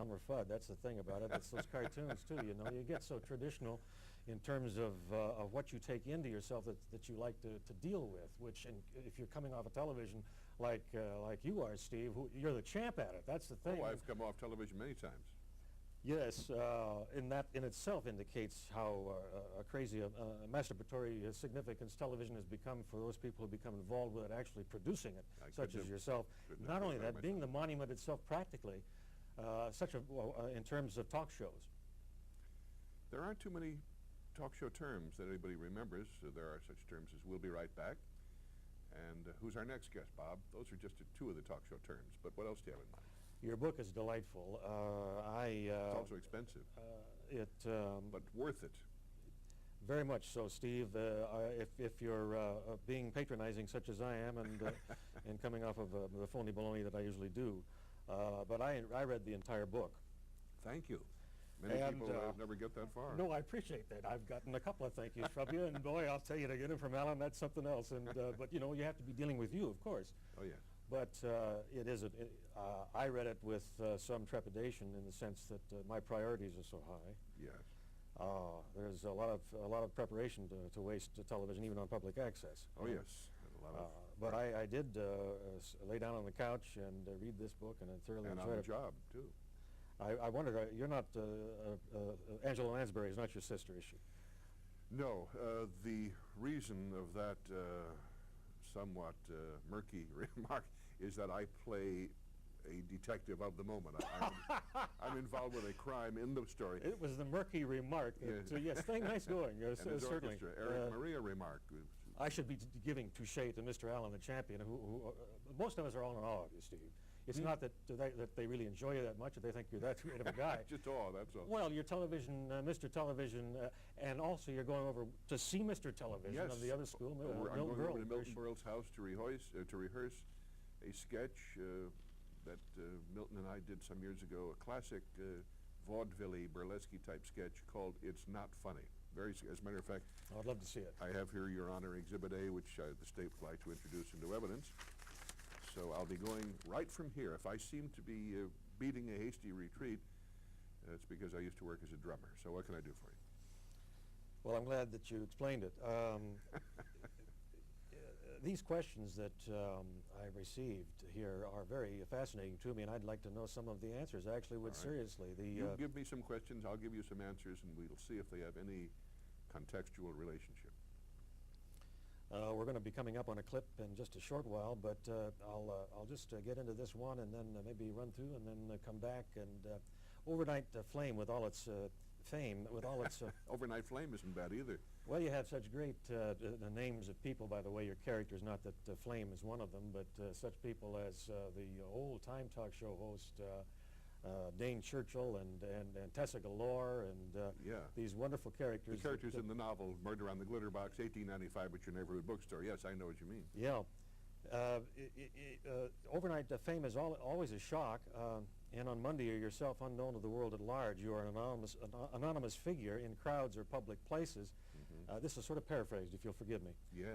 Elmer Fudd. That's the thing about it. It's those cartoons too. You know, you get so traditional in terms of what you take into yourself that you like to deal with. Which, if you're coming off of television like you are, Steve, you're the champ at it. That's the thing. Oh, I've come off television many times. Yes, and that in itself indicates how crazy a masturbatory significance television has become for those people who become involved with it, actually producing it, such as yourself. Not only that, being the monument itself practically. In terms of talk shows. There aren't too many talk show terms that anybody remembers. There are such terms as "we'll be right back" and "who's our next guest, Bob?" Those are just two of the talk show terms. But what else do you have in mind? Your book is delightful. It's also expensive. But worth it. Very much so, Steve. If you're being patronizing, such as I am, and coming off of the phony baloney that I usually do. But I read the entire book. Thank you. Many people never get that far. No, I appreciate that. I've gotten a couple of thank yous from you, and boy, I'll tell you, to get them from Alan, that's something else. And but you know, you have to be dealing with you, of course. Oh yeah. But I read it with some trepidation in the sense that my priorities are so high. Yes. There's a lot of preparation to waste television, even on public access. Oh yes. But I did lay down on the couch and read this book, and I thoroughly enjoyed it. And on the job, too. I wondered, you're not, Angela Lansbury is not your sister, is she? No. The reason of that somewhat murky remark is that I play a detective of the moment. I'm involved with a crime in the story. It was the murky remark. Yes, yes, nice going. Certainly. Eric Maria remark. I should be giving touche to Mr. Allen, the champion, who most of us are all in awe of you, Steve. It's not that they really enjoy you that much, or they think you're that great of a guy. Just awe, that's all. Well, you're television, Mr. Television, and also you're going over to see Mr. Television of the other school, I'm going over to Milton Berle's house to rehearse a sketch that Milton and I did some years ago, a classic vaudeville burlesque type sketch called "It's Not Funny." As a matter of fact, I'd love to see it. I have here, Your Honor, Exhibit A, which the state would like to introduce into evidence. So I'll be going right from here. If I seem to be beating a hasty retreat, it's because I used to work as a drummer. So what can I do for you? Well, I'm glad that you explained it. These questions that I received here are very fascinating to me, and I'd like to know some of the answers. I actually would seriously. You give me some questions, I'll give you some answers, and we'll see if they have any contextual relationship. We're going to be coming up on a clip in just a short while, but I'll just get into this one and then maybe run through and then come back. And Overnight Flame, with all its fame, with all its... Overnight Flame isn't bad either. Well, you have such great names of people, by the way, your characters, not that Flame is one of them, but such people as the old-time talk show host, Dane Churchill and Tessa Galore, and these wonderful characters. The characters in the novel Murder on the Glitter Box, 1895 at your neighborhood bookstore. Yes, I know what you mean. Yeah. Overnight Fame is always a shock, and on Monday you're yourself unknown to the world at large. You are an anonymous figure in crowds or public places. This is sort of paraphrased, if you'll forgive me. Yes.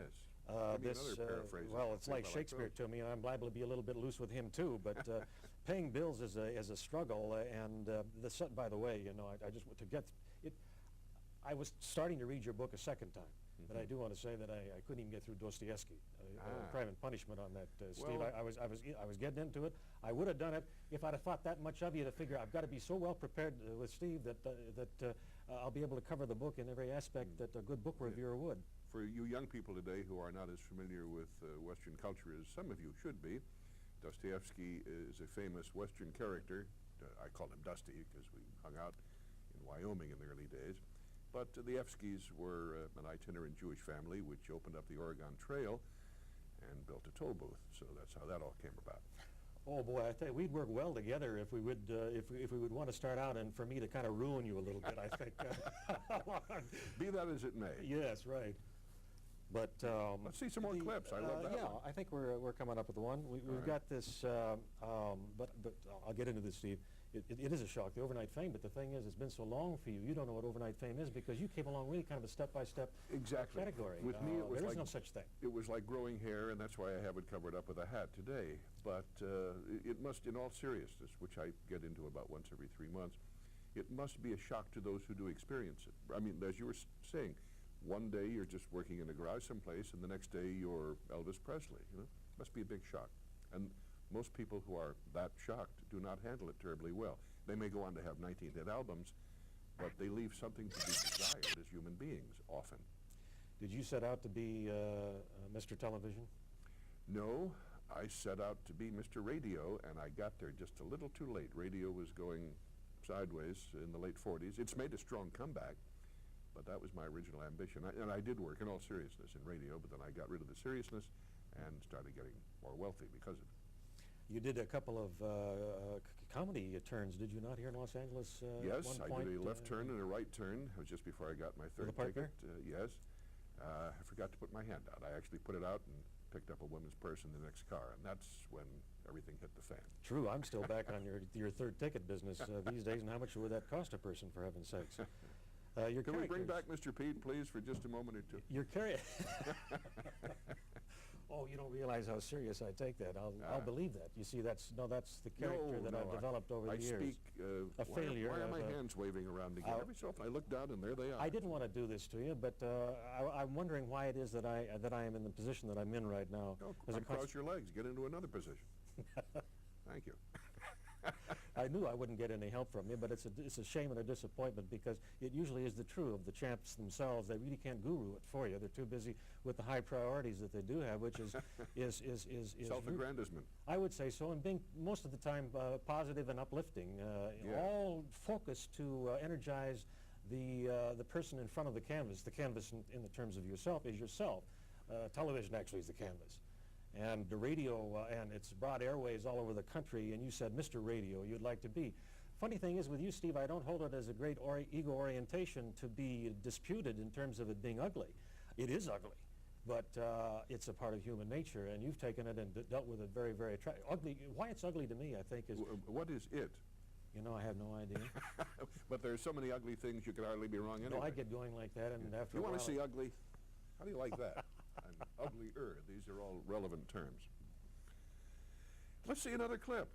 Another paraphrase. Well, it's like Shakespeare to me, and I'm liable to be a little bit loose with him too. But paying bills is a struggle, and by the way, you know, I just to get it. I was starting to read your book a second time, but I do want to say that I couldn't even get through Dostoevsky, Crime and Punishment on that, Steve. Well, I was getting into it. I would have done it if I'd have thought that much of you to figure I've got to be so well prepared with Steve that I'll be able to cover the book in every aspect that a good book reviewer would. For you young people today who are not as familiar with Western culture as some of you should be, Dostoevsky is a famous Western character. I call him Dusty because we hung out in Wyoming in the early days. But the Evskys were an itinerant Jewish family which opened up the Oregon Trail and built a toll booth. So that's how that all came about. Oh boy, I tell you, we'd work well together if we would want to start out, and for me to kind of ruin you a little bit, I think. Be that as it may. Yes, right. But let's see some more clips. I love that. Yeah, I think we're coming up with one. We've got this, but I'll get into this, Steve. it is a shock, the overnight fame, but the thing is, it's been so long for you, you don't know what overnight fame is because you came along really kind of a step-by-step Exactly. category. With me, it was there like is no such thing. It was like growing hair, and that's why I have it covered up with a hat today. But it must, in all seriousness, which I get into about once every 3 months, it must be a shock to those who do experience it. I mean, as you were saying, one day you're just working in a garage someplace, and the next day you're Elvis Presley. You know, must be a big shock. And most people who are that shocked do not handle it terribly well. They may go on to have 19 hit albums, but they leave something to be desired as human beings often. Did you set out to be Mr. Television? No, I set out to be Mr. Radio, and I got there just a little too late. Radio was going sideways in the late 40s. It's made a strong comeback, but that was my original ambition. And I did work, in all seriousness, in radio, but then I got rid of the seriousness and started getting more wealthy because of it. You did a couple of comedy turns, did you not, here in Los Angeles? Yes, at one I point, did a left turn and a right turn. It was just before I got my third a partner? ticket. Yes. I forgot to put my hand out. I actually put it out and picked up a woman's purse in the next car, and that's when everything hit the fan. True, I'm still back on your third ticket business these days, and how much would that cost a person, for heaven's sakes? Can we bring back Mr. Pete, please, for just a moment or two? Your character. Oh, you don't realize how serious I take that. I'll believe that. You see, that's the character that I've developed over the years. I speak. A failure. Why are my hands waving around again? Every so often I look down and there they are. I didn't want to do this to you, but I'm wondering why it is that I am in the position that I'm in right now. Oh, cross your legs. Get into another position. Thank you. I knew I wouldn't get any help from you, but it's a shame and a disappointment because it usually is the true of the champs themselves. They really can't guru it for you. They're too busy with the high priorities that they do have, which is self-aggrandizement. I would say so, and being most of the time positive and uplifting, all focused to energize the person in front of the canvas. The canvas, in the terms of yourself, is yourself. Television actually is the canvas. And the radio, and its broad airways all over the country, and you said, Mr. Radio, you'd like to be. Funny thing is, with you, Steve, I don't hold it as a great ego orientation to be disputed in terms of it being ugly. It is ugly, but it's a part of human nature, and you've taken it and dealt with it very, very ugly. Why it's ugly to me, I think, is... What is it? You know, I have no idea. But there's so many ugly things you could hardly be wrong anyway. No, I get going like that, and after you a while... You want to see ugly? How do you like that? And uglier. These are all relevant terms. Let's see another clip.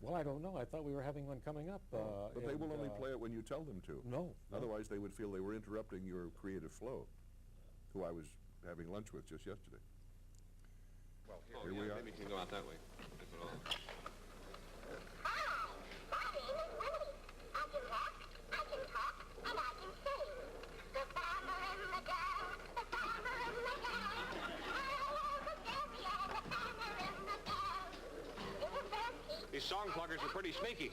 Well, I don't know. I thought we were having one coming up. But they will only play it when you tell them to. No. Otherwise, they would feel they were interrupting your creative flow, who I was having lunch with just yesterday. Well, here we are. Maybe you can go out that way. These song pluggers are pretty sneaky.